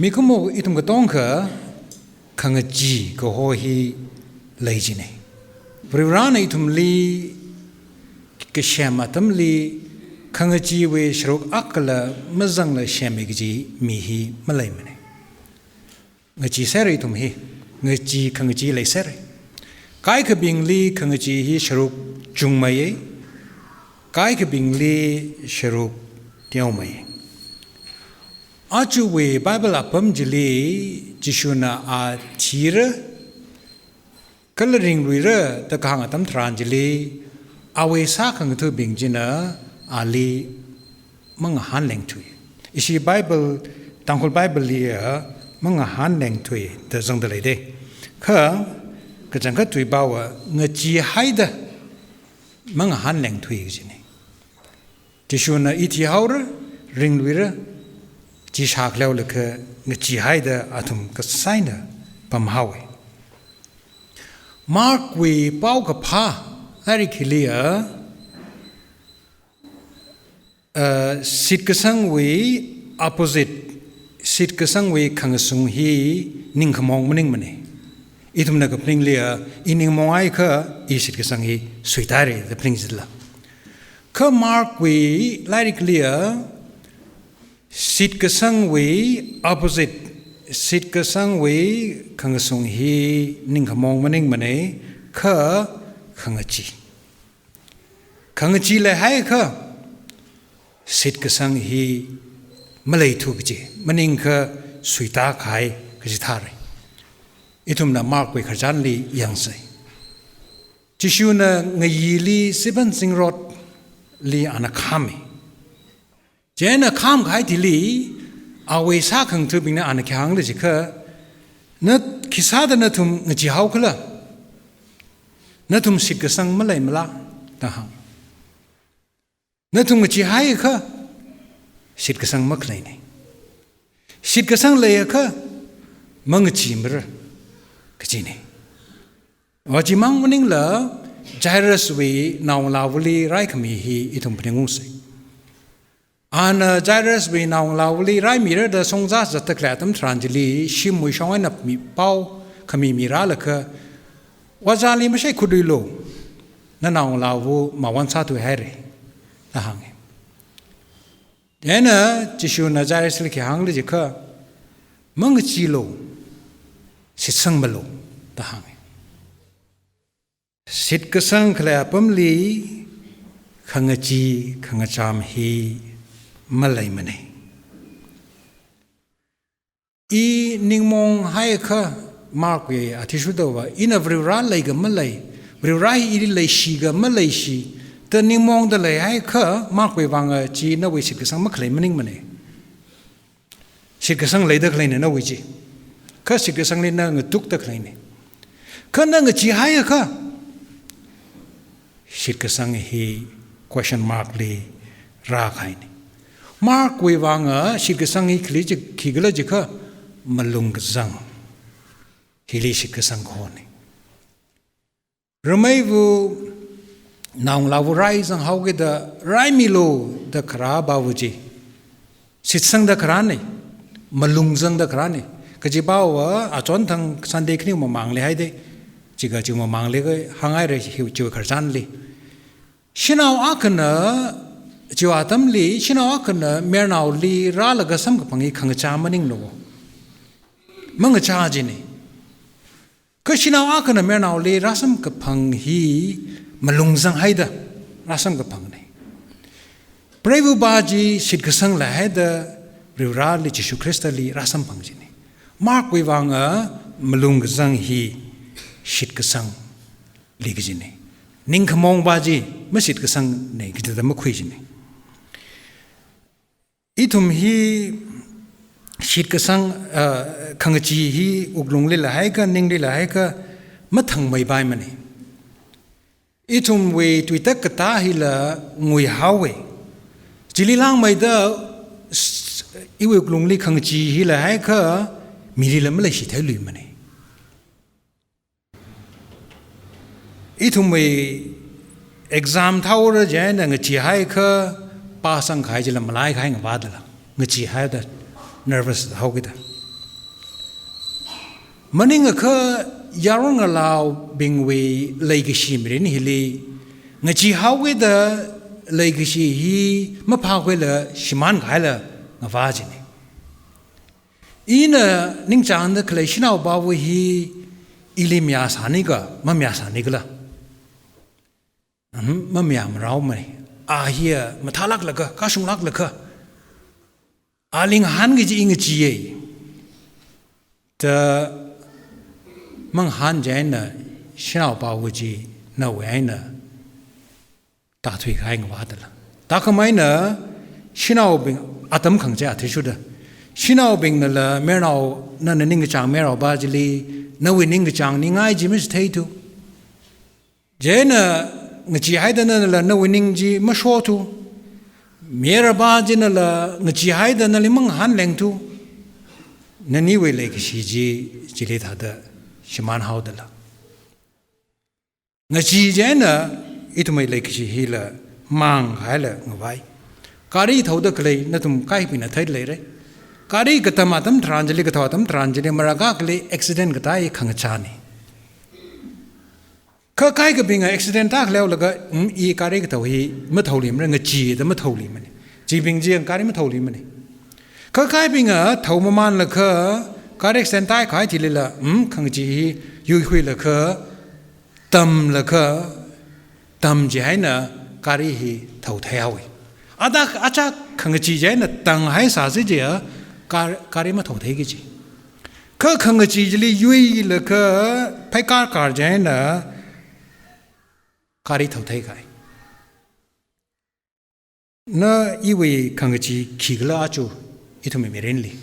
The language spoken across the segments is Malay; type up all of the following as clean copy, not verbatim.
มีขโมยอิทุมกระต้องเขาขังจีก็หอยเลยจีเนี่ยบริวารในอิทุมลีก็เชื่อมาทำลีขังจีเวชรุกอักละไม่จังเลยเชื่อมกจีมีฮีไม่เลยมันเนี่ยเงจีเสรีอิทุมฮีเงจีขังจีเลยเสรีกายขบิงลีขังจีฮีชรุกจุงไม่กายขบิงลีชรุกเดียวไม่อาจูเวไบเบิลอัปมจิลีจิชุนาอาชีระกัลริงลุยระตะกังอัตมทรานจิลีอาเวซาขังทุบิงจินะอาลีมังหันแหลงถุยอิชีไบเบิลตังคุลไบเบิลลีมังหันแหลงถุยแต่จังเดเลยเด้ข้ากระจังก็ถุยบ่าวเงจีไฮเดมังหันแหลงถุยจินี่จิชุนาอิทิฮาวระริงลุยระจีชากแล้วเลยคือเงจีไฮเดอาทุมก็ไซน์ปั๊มฮาวมาร์กวีเป้ากับพาอะไรคิเลียสิทธิ์กษังวี opposite สิทธิ์กษังวีขังสุงฮีนิ่งขมองมันนิ่งมันเองอีทุมนักพลิงเลียอีนิ่งมองไอ้ข้าอีสิทธิ์กษังฮีสวยตายเลยแต่พลิงจิตละข้ามาร์กวีอะไรคิเลียสิทธิ์กษังวี opposite สิทธิ์กษังวีขังสุงฮีนิ่งขมองมันนิ่งมันเองข้าขังจีเลยให้ข้าสิทธิ์กษังฮีมาเลยทุกจีมันนิ่งข้าสุยตาขายก็จะทาร์อีทุมน่ะมาร์กวีขจานลียังไงจิชูน่ะเงยลีสิบันสิงรถลีอานาคามีเจน่ะข้ามขายที่ลีเอาไว้ซาขังทุบิงน่ะอานาคางเลยจิค่ะนั่นคิดซาดนั่นทุมเงจีฮาวก็ละนั่นทุมสิทธิ์กษังมาเลยมาละต่างหากนั่นทุงจีไฮค่ะสิทธิ์กษังมักเลยนี่สิทธิ์กษังเลยค่ะมังจีมระก็จีนี่ว่าจีมังวันนึงละใจรัสวีนาวลาวลีไรขมีฮีอิทุมเป็นงงสิอันใจรัสวีนาวลาวลีไรมีระดับทรงจ้าจัตตะแกลตัมทรานจิลีชิมมวยช่องไอ้นับมีเป้าขมีมีราละค่ะว่าจาลีไม่ใช่คุดุยโลนั่นนาวลาวมาวันซาตุเฮเรต่างหากเดี๋ยวนะจิชูน่าจะสลิกหางเลยจิค่ะมังจีโลสิสังบโลต่างหากสิทธิ์กษังขลัยปั๊มลีขังจีขังจามฮีมาเลยมันเองอีนิ่งมองให้ค่ะมาร์กเวอธิชุดว่าอินาบริวารเลยก็มาเลยบริวารอีดิเลยชีก็มาเลยชีแต่นิ่งมองแต่เลยให้ค่ะมาร์กเววางจีน่าวิสิทธิ์กษังมาเคลมมันนิ่งมันเองสิทธิ์กษังเลยได้เคลมเนี่ยน่าวิจิค่ะสิทธิ์กษังเลยน่าเงตุกได้เคลมเนี่ยค่ะน่าเงจีให้ค่ะสิทธิ์กษังฮี question mark เลยราคาเนี่ยมาร์กเววางสิทธิ์กษังฮีคลีจิขีกเลยจิค่ะมาลงกษังฮิลิสิทธิ์กษังคนเนี่ยรำไม่วูนางลาวไรสังหาวกิดไรมิโลเดคราบาวจีสิทธิ์สังเดครานี่มาลุงสังเดครานี่ก็จีบ่าวอาจารย์ทางสันเด็กนี่มามังเลยให้ได้จีก็จีมามังเลยก็หางไอเรหิวจีวขจานเลยชินาวอักเนจีวาตัมลีชินาวอักเนเมียนาวลีราลกสัมกับพังอีขังจามันนิ่งโนมังจาจีนี่ก็ชินาวอักเนเมียนาวลีราสัมกับพังฮีมาลงสังให้ได้ราสัมกับพังนี่เปรย์บาจีสิทธิ์กษังเลยให้ได้บริวารลิจิสุคริสต์ลีราสัมพังจีนี่มาร์กวิวังมาลงสังฮีสิทธิ์กษังลีกจีนี่นิ่งขมองบาจีไม่สิทธิ์กษังเนี่ยกิจดำไม่คุยจีนี่อีทุมฮีสิทธิ์กษังขังจีฮีอุกลงเลยละให้ก็นิ่งเลยละให้ก็ไม่ทั้งไม่ใบมันนี่อีทุมเวตุยตะกตาฮิละงวยฮาวเวจิลิลังไม่ได้อีเวกลงเลยขังจีฮิละให้ก็มีลิละไม่เลยสิทธิ์ลุยมันนี่อีทุมเว exam เท่าไรเจนเงจีให้ก็ป้าสังขายจิละมาไล่ขายกับวาดละเงจีให้ได้ nervous เท่ากัน มันนี่ก็ยารองลาวบิงเวเลยกชิมเรนฮิลีงจีฮาวเวดเลยกชิฮีมะพาวเวลชิมันขายละงฟ้าจินีอีน่ะนิ่งจางเดคเลชินาวบาวฮีอิลิมยาสานิกะมะมยาสานิกละมะมยามเราไหมอาเฮียมะทาลักละกะกาชุงลักละกะอาลิงหันกจีอิงจีเอแต่มังหันใจน่ะชินาวบาวจีน่าเว้ยน่ะตาถุยขายงว่าดละตาขมายน่ะชินาวบิงอาตมขังใจอาทิชุดชินาวบิงนั่นละเมื่อเรานั่นนิ่งจางเมื่อเราบาจิลีนั่นวินิ่งจางนี่ง่ายจิมิสเทตุเจน่ะงจีให้ดันนั่นละนั่นวินิ่งจีมาโชว์ตุเมื่อเราบาจินั่นละงจีให้ดันนั่นลิมังหันแรงตุนั่นนี่เวลกชีจีจิเลทัดชิมันฮาวดละงจีเจน่ะอิทุไม่เล็กชีฮีละมังหายละงไว้การีเท่าเด็กเลยนั่นทุ่มใกล้ปีน่ะเท่าเลยเลยการีก็ทำมาทำทรานจิลีก็ทำทรานจิลีมารักก็เลยอุบิเหตุก็ได้ขังชานีก็ใกล้ก็เป็นไงอุบิเหตุตากแล้วก็อีการีก็ทำให้ไม่เท่าลิมเลยงจีแต่ไม่เท่าลิมมันจีเป็นจีการีไม่เท่าลิมมันก็ใกล้เป็นไงเท่ามามันเลยก็การีอุบิเหตุตายขายจิลีละขังจียุ่ยคุยเลยก็ตำเลยก็ตำจีให้น่ะการีให้เท่าเท่าอาจจะขังจีใจน่ะตั้งให้สาสิเจียการีมาเท่าเท่ากี่จีก็ขังจีจะลียุ่ยเลยก็ไปการใจน่ะการีเท่าเท่ากันน่ะอีเวขังจีขี้กล้าจูอีทุ่มไม่เรียนเลย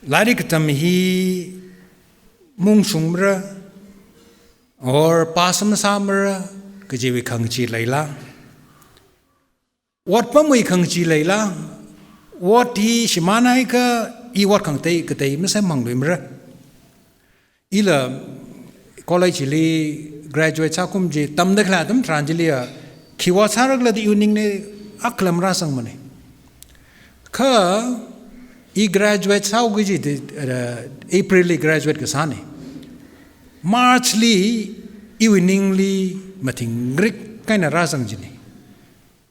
หลายก็ทำให้มุ่งสุ่มระor pasam samra kejewi khangchi laila what pamui khangchi laila what hi shimanai ka I what khangtei ketei mesai mangluimra ila college li graduate sakum ji tam dekhla tam tranjilia khiwa sarak la di uning ne aklam ra sang mane kha I graduate sau gi ji April li graduate ka sane March li evening li mating Greek kaina razang jini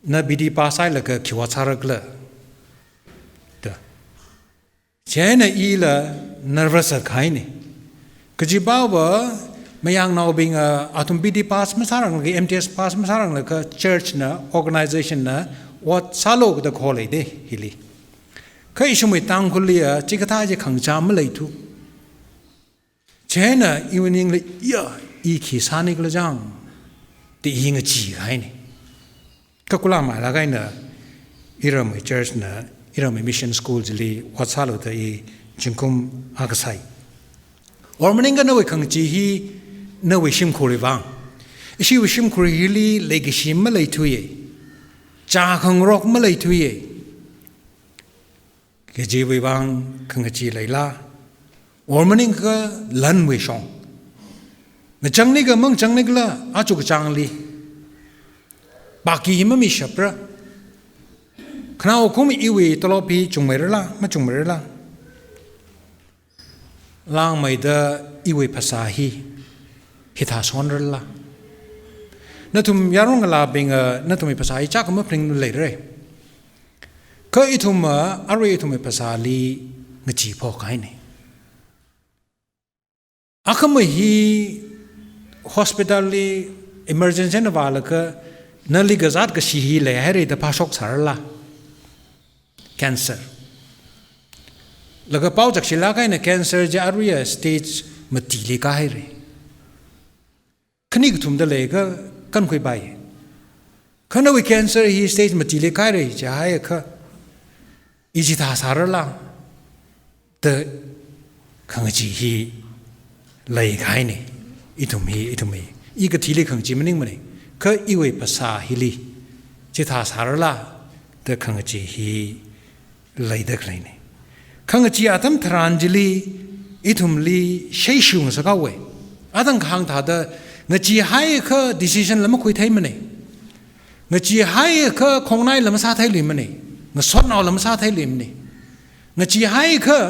na bidi pasai la ka khiwa charak la da chena I la nervous khai ni kaji bawa mayang now being atum bidi pass masarang la MTS pass masarang la ka church na organization na what salo da khole de hili kai shumai Tangkhul li chikatha je khangcha ma lai thu China evening le ya I khi sanik le jang ti ying ji gai ni ka kula ma la gai na iram church na iram mission school jili what salo da I jingkum agasai or maning ga no khang ji hi no we shim khori wang ishi we shim khori li le gi shim ma lai thu ye cha khang rok ma lai thu ye ge ji we wang khang ji lai la or maning ka lan we shong na chang ni ga mang chang ni la a chu chang li ba ki ma mi shapra khna o kum I we to lo pi chung me la ma chung me la lang mai da I we phasa hi tha son la na tum yarong la bing na tum phasa hi cha ka ma pring le re ka I thum a re thum phasa li ngachi pho kai ni Akam hi hospital li emergency na wala ka nali gazat ka sihi le hai re da pasok sarla cancer laga pau jak sila kai na cancer ja aruya stage matili ka hai re khani thum da le ka kan khoi bai khana wi cancer hi stage matili ka re ja hai ka iji tha sarla the khangji hi lai khai ni itumi I ka thili khang chi maning mane kha I we pasa hili chi tha sarala de khang chi hi lai de khlai ni khang chi atam thranjili itum li shei shung sa ka we adang khang tha da nga chi hai kha decision lam khoi thai mane nga chi hai kha khongnai lam sa thai lim mane nga sot naw lam sa thai lim ni nga chi hai kha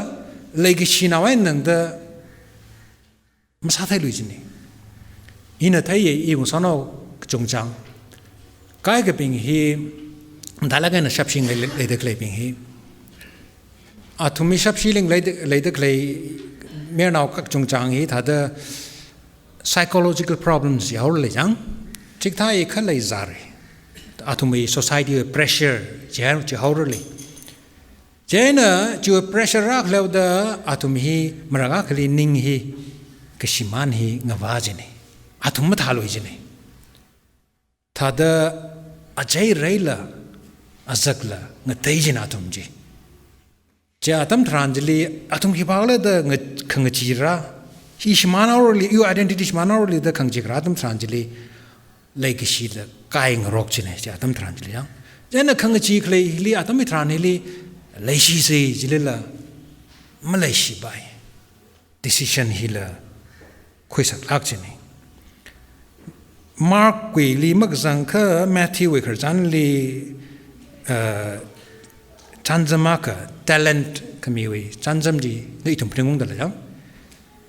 legacy now and the Masata Luigi. In a tay, you sono Jongchang. Kaigaping he Dalagan shapshing later clapping he. Atumi shapshilling later clay, mere now Jongchang he had the psychological problems, Yauli young. Chiktai Kalazari. Atumi society pressure, Jehovah. Jena, to pressure rock level the Atumi, Maragakali Ninghi, Kashimanhi, Navajini. Atumataloijini. Tada Ajay Raila, Azakla, Natajin Atumji. Jatam Tranjili, Atum Hipala, the Kangachira, Ishmanorally, you identity Ishmanorally, the Kangjiratum Tranjili, Lake Shida, Kaing Rockjine, Jatam Tranjili. Then a Kangachi clay, Atomitranili, Laishi say, Jililla, Malaysi by decision healer, Quisak Lakjini. Mark Willie Magzanka, Matthew Wickerjanli Tanzamaka, talent Kamiwi, Tanzamji, the Itum Pringung the Lam.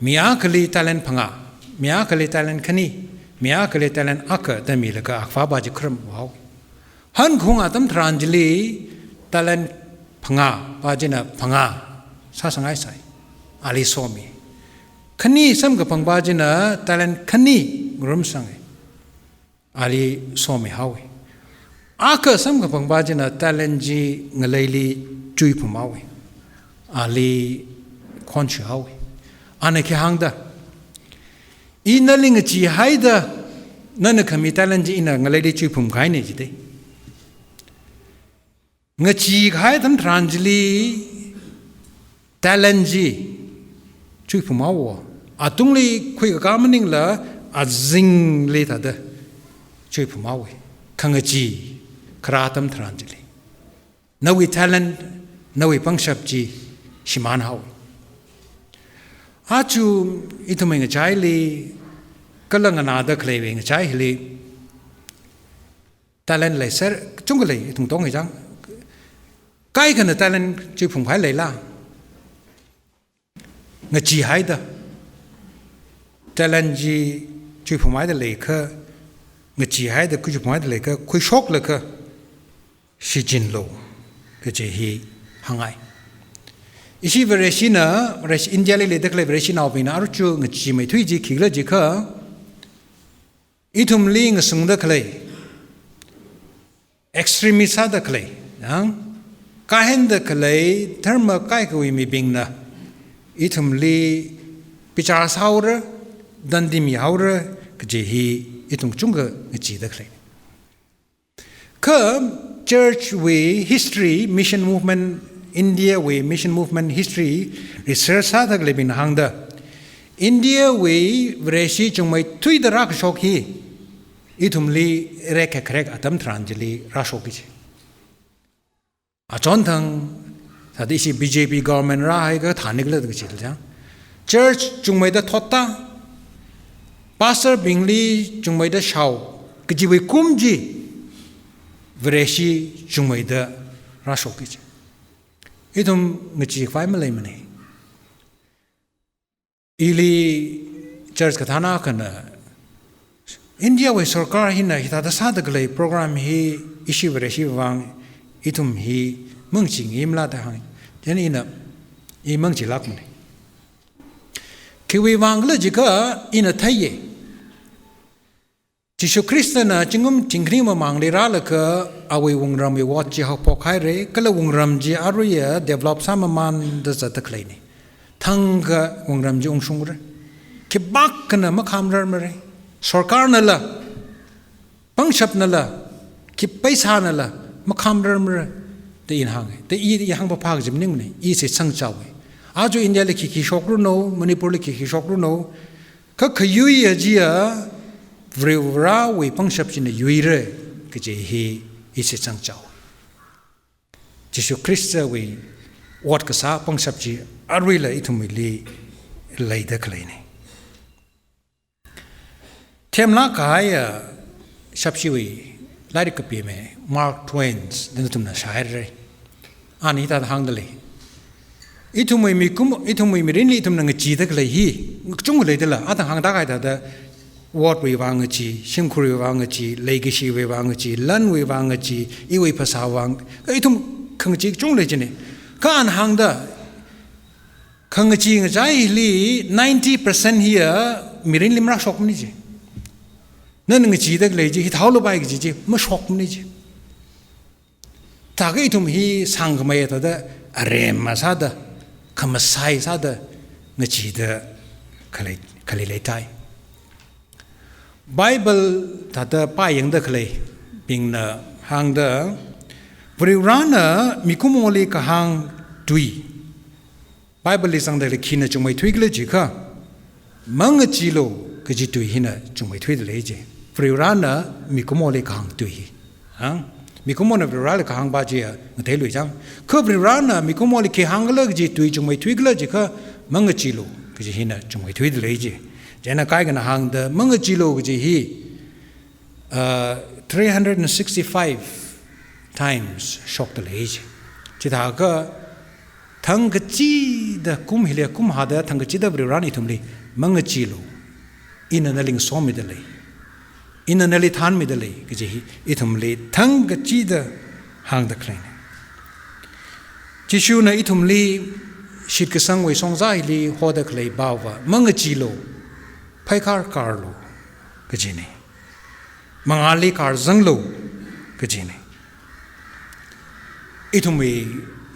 Miakali talent Panga, Miakali talent Kani, Miakali talent Aka, the Milaka, Akfabaji Krum, wow. Han Kung Atam Tranjili, talent Panga, Bajina Panga, Sasangai Sai, Ali Somi. Kani Samgapang Bajina, talent Kani, Grumsangai. Ali Somi Hawi. Aka Samgapang Bajina, talentji Ngaleli Juipumawi. Ali Conchi Hawi. Anaki Hangda. Inaling Ji Haida, Nanakami talentji in a Ngaleli Juipum Kainejide. Ngachi Haidam Tranjili talentji Juipumawa. Atungli quick garmening la, a zing later the. Chupumawi, Kangaji, Kratam Tranjili. No we talent, no we punctuapji, Shimanhau. Achu ituming a chili, Kalang another claving a chili. Talent laser, Chungale, Tungtongi. Kaikan a talent Chupum Halela. Ngaji Haida. Talentji Chupumida Lake. Ngaji hai the kuju point like a quick shock like a shijin low, Kaji hangai. Ishi Vereshina, Resh India lay the collaboration of in Archu, Ngaji Metuiji, Kigla Jika Itum ling sung the clay. Extremisa the clay. Kahen the clay, Therma Kaikui me being na. Itum li Pichas Howder, Dandimi Howder, Kaji. Itung chunga ngaji the clay. Come church way history mission movement India way mission movement history research sa the glebin hangda India way vreshi chungmai tui the rak shoki itumli reka krek atam tranjili rashoki. A chontang tadishi BJP government ra ga thanigla the chil church chungmai the thotta Pastor Bingley Jungmaida Shao, Kijiwe Kumji, Vreshi Jungmaida Rashokich. Itum Nichi Fimalemani. Ili Church Katana Kana India with Sorkar Hina, Hita Sadagle program he issue Vreshi Wang, Itum he Munching Imla Dahang, Janina, E Munchi Lakmani. Kiwi Wangla Jika in a Taye. Jishu Christana Jingum Tingrima Mangli Ralaka, Awe Wungram, you watch how Pokaire, Kala Wungram Ji Aruya, develop some man does at the clany. Tanga Wungram Jung Shungre, Kibakana Makamra, Sorkarnala, Pangshapnala, Kipaisanala, Makamra, the inhang, the Yang Park Jimnimni, easy Sangchawi. Aju India Kiki Shokruno, Manipur Kiki Shokruno, Kakayuya Jia. Vrivra we pangshap in the Yuire, Kaji is a Sang Chow. Jishu Christa we what Kasa Pangsapji are really itumili lay the cleaning. Temla Kaya Shapshiwi, Larikapime, Mark Twain's, the Nutumna Shire, Anita Hangdali. itumui mirin itum nang chi da klei hi chung le de la atang hang da kai da word we wang chi shimkhuri wang chi legacy we wang chi lan we wang chi I we phasa wang itum khang chi chung le jine kan hang da khang chi nga jai li 90% here mirin limra shok ni ji nan nga chi da klei ji hi thau lo bai ji ji ma shok ni ji ta ga itum hi sang ma ya da arem ma sa da kamasai sa da nga chi da kali le tai Bible tata pa yang da khlei ping na hang da Vrurana mikumoli ka hang tui Bible li sang da le khina chumai thui gle ji kha mang chi lo ka ji tui hina chumai thui de le ji Vrurana mikumoli ka hang tui ha mikumona Vrurana ka hang ba ji ngai lui jang kha Vrurana mikumoli ke hang le ji tui chumai thui gle ji kha mang chi lo ka ji hina chumai thui de le ji Jana kai gana hang the mangachilo ji hi 365 times shock the age. Chitaga Tangchi the kum hilia kum hada Tangchi the Vrurani tumli mangachilo in an eling saw middle in an elitan middle ji itumli Tangchi the hang the claim. Chishuna itumli shikasang we songzai hoda clay bawa mangachilo Paikar Carlo, Gajini. Mangali Car Zanglo, Gajini. Itumi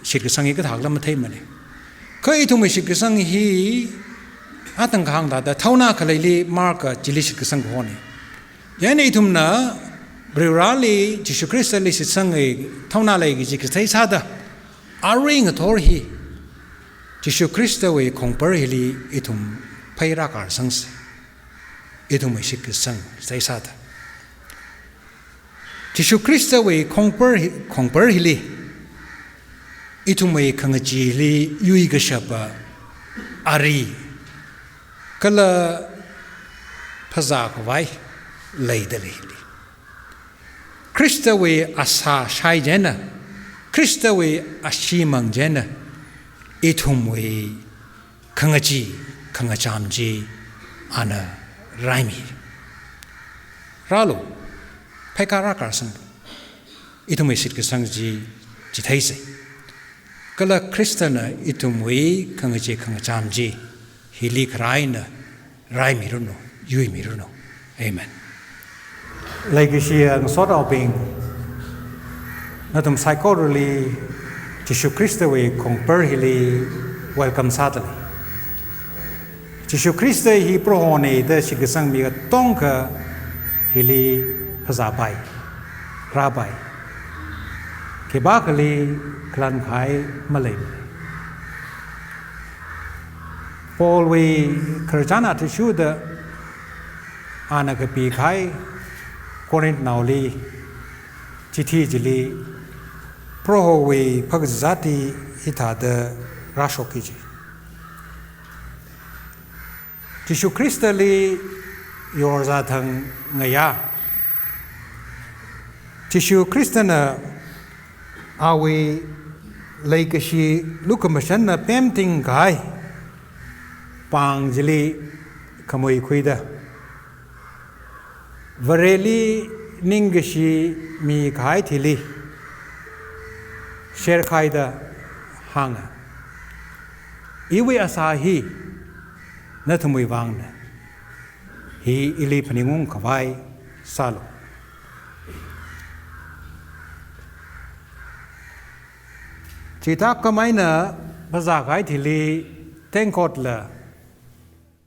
Shikasangi Haglam Tamani. Kaitumi Shikasang he Atankanga, the Tauna Kalili Marka, Jilishikasang Honi. Yanitumna, Brurali, Jishukrista Lissangi, Tauna Lake, Jikasada, Aring at all he. Jishukrista way comparili itum Pairakar Sangs. Itum Shikasang, say Sada. Jishukrista way compare hili. Itumay Kangajili, Yuigashapa, Ari, Kala Pazak Vai, Laidali. Krista way Asa Shai Jena, Krista way Ashimang Jena, Itum way Kangaji, Kangachamji, Anna. Raimi Ralo Pekarakar Sang Itumwe Sitkasang ji Jitaise Kala Kristana Itumwe Kangaji Kangachamji Hili Kraina Raimi Runo Yui Miruno Amen. Legacy ang sort of being Natum psychology Jishu Krista we compare hili welcome sadly. Jishu Krista hi prohone the Shikasang mi tonka hili pazabai rabai kebakali klan khai malay Paul we kerjana tishu the anakapi khai Korint nauli chiti jili proho we pagzati ita the rashokiji Jishu Krista li yorzatang ngaya Jishu Krista na awi leikashi lukamashan na pemting kai pang jili kamoi kuida vareli ningashi mi kai thili share kaida hanga iwi asahi Natumui Wang he ili paningung kawai salo. Chita kamaina bazakai tili tengkot la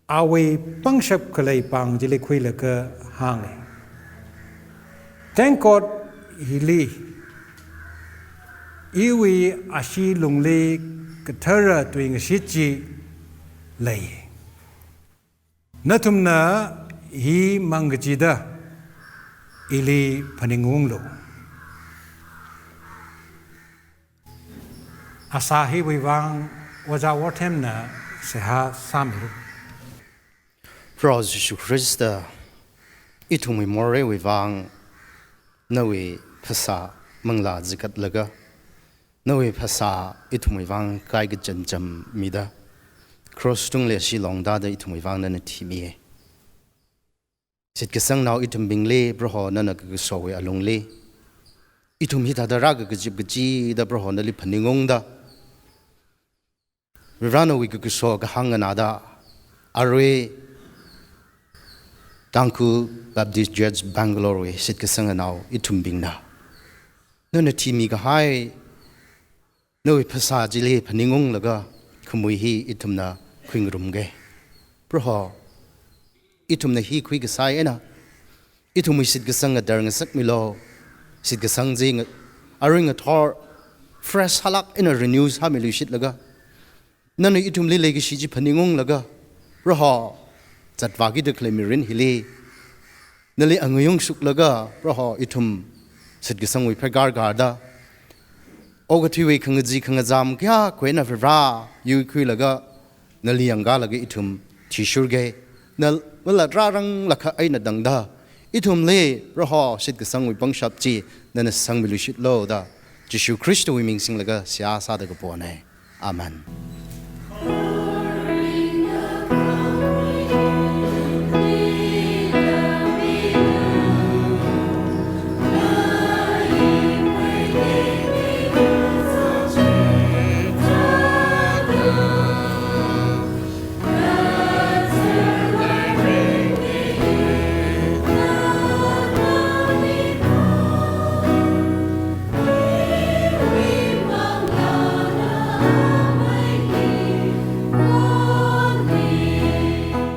awi pangshap kalai pang jili kuila ka hangi. Tengkot hili iwi ashi lungli katara tuing shichi lay. Natumna hi mangajida ili paningunglo. Asahi wiwang wajawatemna seha samiru. Pros Jesu Christa itumi more wiwang nawi phasa mangla zikat laga Noi phasa itumui wang kai ge jam mida. Cross tung le si long da itumui wang na thimi. Sit ke sang now itum bingle broho na ge so we along le. Itum hita da rag ge jib ji da broho na li phaningong da. Rano we ge so ga hang na da. Arwe Tangkhul Baptist Church Bangalore we sit ke sang now itum bing na. No na thimi ga hai no phasa ji le phaningong laga khumui hi itum na khwing rum ge. Broho itum na hi khwi ge sai na. Itum sit ke sang dar nga sak milo. Sit ke sang jing aring a thor fresh halak in a renews ha milu shit laga. Nanu itum le ge shi ji phaningong laga. Broho chatwa gi de klemirin hili. Nali anguyong suk laga. Broho itum sit ke sang wi phagar garda. Oga tiwi khang ji khang jam kya kwena vra yu khwi laga. Nali anga laga itum tishur ge. Nal wala rarang lakha aina dangda. Itum le roho sit ke sang wi bang shap chi nana sang milu shit lo da. Jishu Christo wi ming sing laga sia sa da po ne. Amen.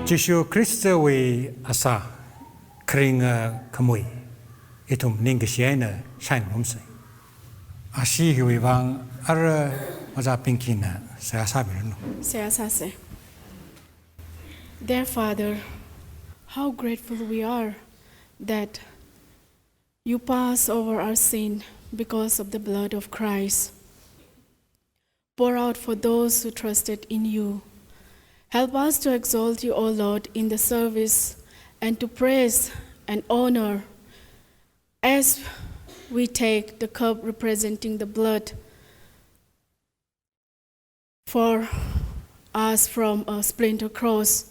Jishu Christo we asa kring kamui itum ning siena shain humse ashi hi we wang ar maza pinkina sa sabirno Say, dear Father, how grateful we are that you pass over our sin because of the blood of Christ. Pour out for those who trusted in you. Help us to exalt you, O Lord, in the service and to praise and honor as we take the cup representing the blood for us from a splinter cross.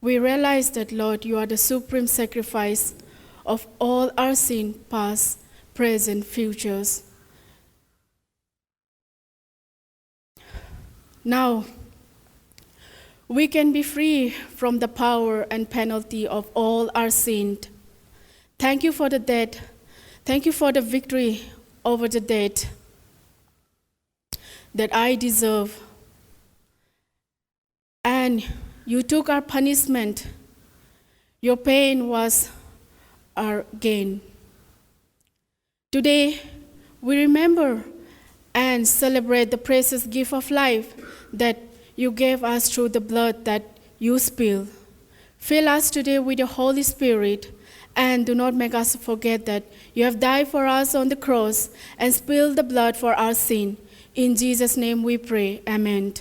We realize that, Lord, you are the supreme sacrifice of all our sin, past, present, futures. Now, we can be free from the power and penalty of all our sin. Thank you for the death. Thank you for the victory over the death that I deserve. And you took our punishment. Your pain was our gain. Today, we remember and celebrate the precious gift of life that you gave us through the blood that you spilled. Fill us today with your Holy Spirit and do not make us forget that you have died for us on the cross and spilled the blood for our sin. In Jesus' name we pray. Amen.